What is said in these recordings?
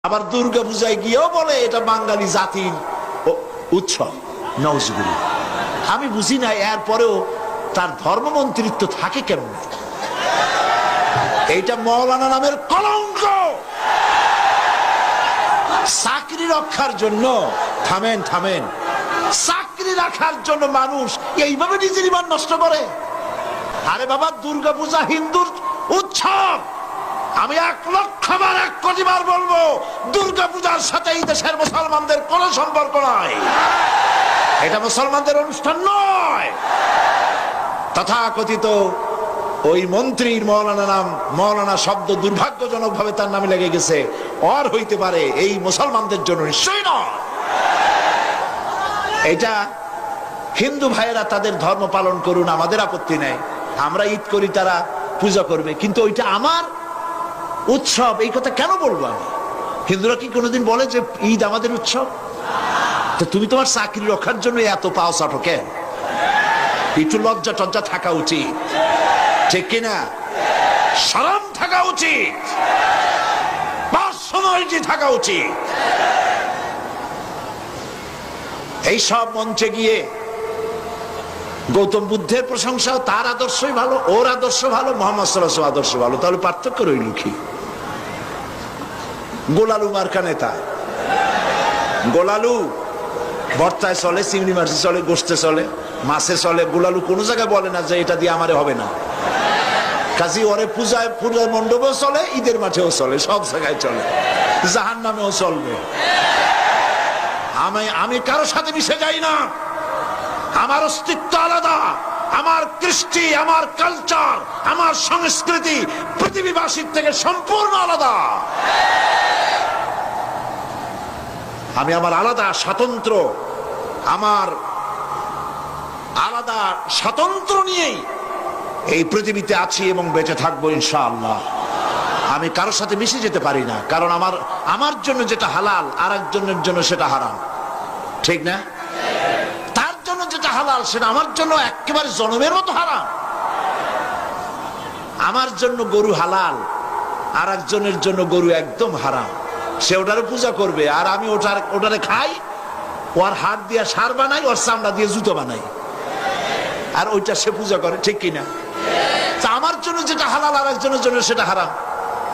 আবার দুর্গা পূজায় গিয়েও বলে এটা বাঙালি জাতির উৎসব। নওজুবিল্লাহ। আমি বুঝি না এরপরেও তার ধর্মমন্ত্রিত্ব থাকে কেমন। এইটা মৌলানা নামের কলঙ্ক। চাকরি রক্ষার জন্য থামেন থামেন, চাকরি রাখার জন্য মানুষ এইভাবে নিজের ইমান নষ্ট করে। আরে বাবা, দুর্গা পূজা হিন্দুর উৎসব। আমি 1,00,000 বার 1 কোটি বার বলবো, দুর্গা পূজার সাথে এই দেশের মুসলমানদের কোনো সম্পর্ক নাই। এটা মুসলমানদের অনুষ্ঠান নয়। তথাকথিত ওই মন্ত্রীর মৌলানা নাম, মৌলানা শব্দ দুর্ভাগ্যজনক ভাবে তার নামে লেগে গেছে। আর হইতে পারে এই মুসলমানদের জন্য নিশ্চয়ই নয়। এটা হিন্দু ভাইয়েরা তাদের ধর্ম পালন করুন, আমাদের আপত্তি নেই। আমরা ঈদ করি, তারা পূজা করবে, কিন্তু ওইটা আমার উৎসব। এই কথা কেন বলবো আমি? হিন্দুরা কি কোনোদিন বলে যে ঈদ আমাদের উৎসব? তো তুমি তোমার চাকরি রক্ষার জন্য এত পাও চাটো কেন? একটু লজ্জা টজ্জা থাকা উচিত, ঠিক কিনা? শরম থাকা উচিত, পার্সোনালিটি থাকা উচিত। এই সব মঞ্চে গিয়ে গৌতম বুদ্ধের প্রশংসা, তার আদর্শই ভালো, ওর আদর্শ ভালো, মোহাম্মদ সাল্লাল্লাহু আলাইহি ওয়াসাল্লাম আদর্শ ভালো, তাহলে পার্থক্য রইল কি? গোলালু মার্কা নেতা, গোলালু ভর্তায় চলে, চিংড়ি মাছে চলে, গোশতে চলে, মাছে চলে। গোলালু কোন জায়গায় বলে না যে এটা দিয়ে আমারে হবে না। কাজী ওরে পূজায় পূজার মণ্ডপেও চলে, ঈদের মাঠেও চলে, সব জায়গায় চলে, জাহান্নামেও চলবে। আমি কারো সাথে মিশে যাই না। আমার অস্তিত্ব আলাদা, আমার কৃষ্টি, আমার কালচার, আমার সংস্কৃতি পৃথিবীবাসীর থেকে সম্পূর্ণ আলাদা। আমি আমার আলাদা স্বাতন্ত্র, আমার আলাদা স্বাতন্ত্র নিয়েই এই পৃথিবীতে আছি এবং বেঁচে থাকবো ইনশাআল্লাহ। আমি কারোর সাথে মিশে যেতে পারি না, কারণ আমার জন্য যেটা হালাল আর একজনের জন্য সেটা হারাম, ঠিক না? তার জন্য যেটা হালাল সেটা আমার জন্য একেবারে জনমের মতো হারাম। আমার জন্য গরু হালাল, আর একজনের জন্য গরু একদম হারাম। সে ওটারে পূজা করবে, আর আমি ওটারে খাই, ওর হাড় দিয়ে সার বানাই, ওর চামড়া দিয়ে জুতো বানাই, আর ওইটা সে পূজা করে, ঠিক কিনা? তা আমার জন্য যেটা হালাল আর একজনের জন্য সেটা হারাম,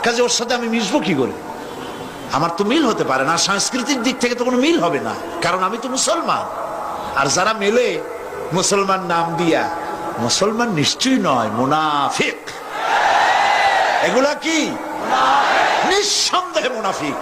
কাজে ওর সাথে আমি মিশবো কি করে? আমার তো মিল হতে পারে না, সাংস্কৃতিক দিক থেকে তো কোনো মিল হবে না, কারণ আমি তো মুসলমান। আর যারা মেলে মুসলমান নাম দিয়া, মুসলমান নিশ্চয়ই নয়, মুনাফিক। এগুলা কি? নিঃসন্দেহে মুনাফিক।